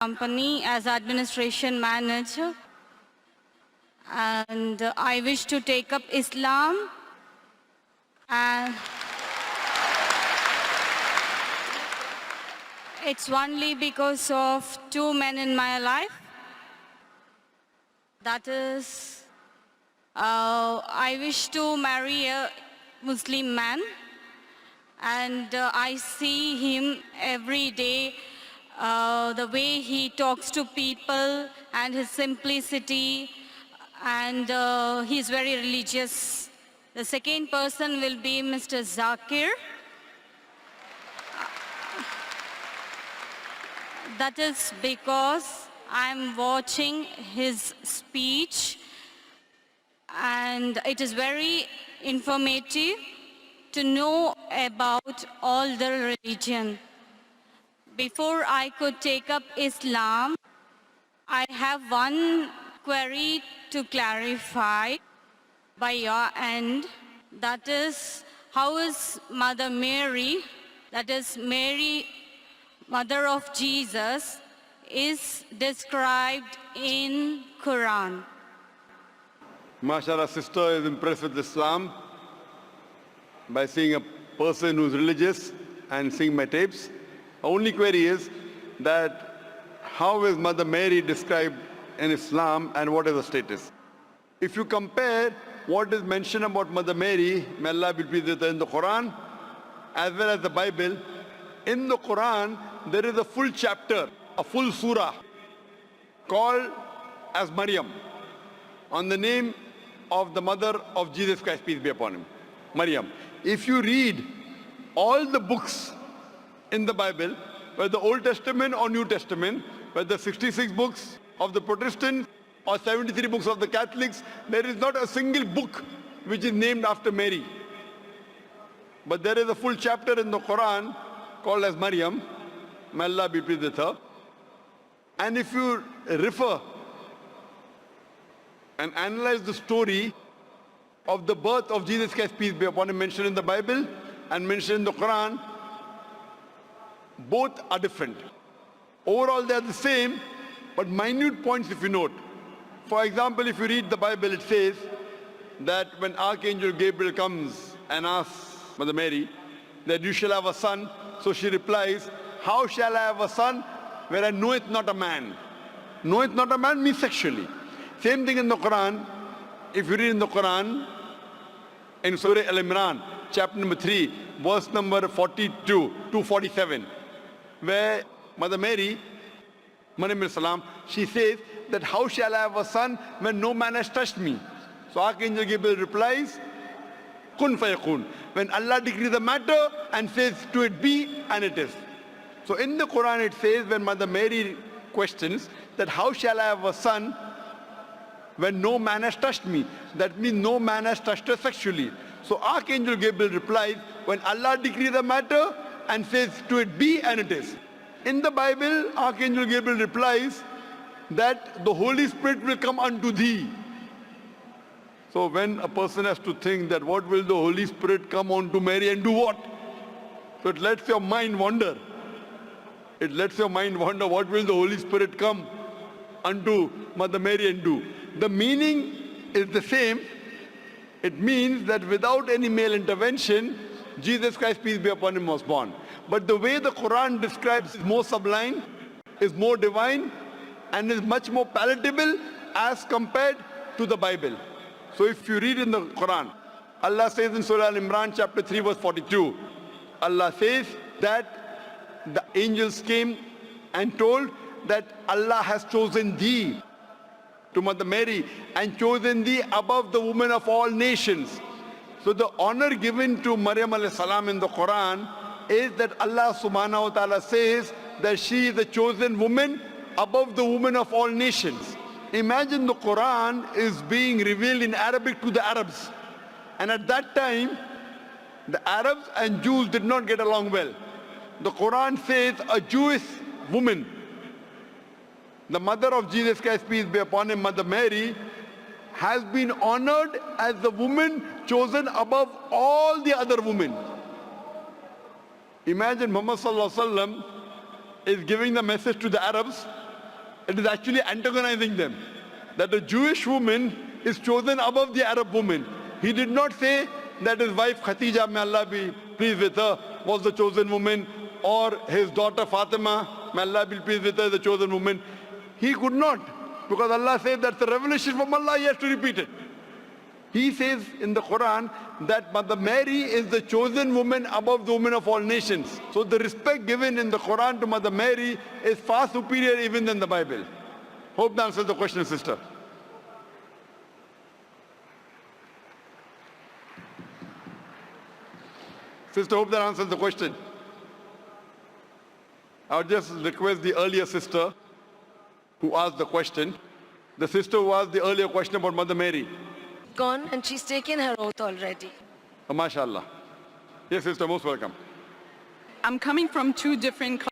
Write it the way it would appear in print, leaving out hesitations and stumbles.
company as administration manager, and I wish to take up Islam, and it's only because of two men in my life. That is, I wish to marry a Muslim man, and I see him every day, the way he talks to people and his simplicity, and he's very religious. The second person will be Mr. Zakir. That is because I'm watching his speech, and it is very informative to know about all the religion. Before I could take up Islam, I have one query to clarify by your end. That is, how is Mother Mary, that is Mary, Mother of Jesus, is described in Quran? MashaAllah, sister is impressed with Islam by seeing a person who's religious and seeing my tapes. Only query is that how is Mother Mary described in Islam and what is the status? If you compare what is mentioned about Mother Mary, may Allah be pleased with her, in the Quran as well as the Bible, in the Quran there is a full chapter, a full surah called as Maryam, on the name of the mother of Jesus Christ, peace be upon him, Maryam. If you read all the books in the Bible, whether Old Testament or New Testament, whether 66 books of the Protestants or 73 books of the Catholics, there is not a single book which is named after Mary. But there is a full chapter in the Quran called as Maryam, may Allah be pleased with her. And if you refer and analyze the story of the birth of Jesus Christ, peace be upon him, mentioned in the Bible and mentioned in the Quran, both are different. Overall they are the same, but minute points if you note. For example, if you read the Bible, it says that when Archangel Gabriel comes and asks Mother Mary that you shall have a son, so she replies, how shall I have a son where I knoweth not a man? Knoweth not a man means sexually. Same thing in the Quran. If you read in the Quran, in Surah Al-Imran, chapter number 3, verse number 42 to 47, where Mother Mary, Maryam salam, she says that how shall I have a son when no man has touched me? So Archangel Gabriel replies, kun fayakun. When Allah decrees the matter and says to it be, and it is. So in the Quran it says, when Mother Mary questions that how shall I have a son when no man has touched me? That means no man has touched her sexually. So Archangel Gabriel replies, when Allah decrees the matter and says to it be, and it is. In the Bible, Archangel Gabriel replies that the Holy Spirit will come unto thee. So when a person has to think that what will the Holy Spirit come unto Mary and do what? So it lets your mind wander. It lets your mind wonder, what will the Holy Spirit come unto Mother Mary and do? The meaning is the same. It means that without any male intervention, Jesus Christ, peace be upon him, was born. But the way the Quran describes is more sublime, is more divine, and is much more palatable as compared to the Bible. So if you read in the Quran, Allah says in Surah Al-Imran chapter 3 verse 42, Allah says that the angels came and told that Allah has chosen thee, to Mother Mary, and chosen thee above the women of all nations. So the honor given to Maryam alayhi salam in the Quran is that Allah subhanahu wa ta'ala says that she is the chosen woman above the women of all nations. Imagine the Quran is being revealed in Arabic to the Arabs. And at that time, the Arabs and Jews did not get along well. The Quran says a Jewish woman, the mother of Jesus Christ, peace be upon him, Mother Mary, has been honored as the woman chosen above all the other women. Imagine Muhammad Sallallahu Alaihi Wasallam is giving the message to the Arabs it is actually antagonizing them. That a Jewish woman is chosen above the Arab woman. He did not say that his wife Khatija, may Allah be pleased with her, was the chosen woman, or his daughter Fatima, may Allah be pleased with her, the chosen woman. He could not, because Allah says that's a revelation from Allah, he has to repeat it. He says in the Quran that Mother Mary is the chosen woman above the women of all nations. So the respect given in the Quran to Mother Mary is far superior even than the Bible. Hope that answers the question, sister. Sister, hope that answers the question. I would just request the earlier sister who asked the question, the sister who asked the earlier question about Mother Mary. Gone, and she's taken her oath already. MashaAllah. Yes, sister, most welcome. I'm coming from two different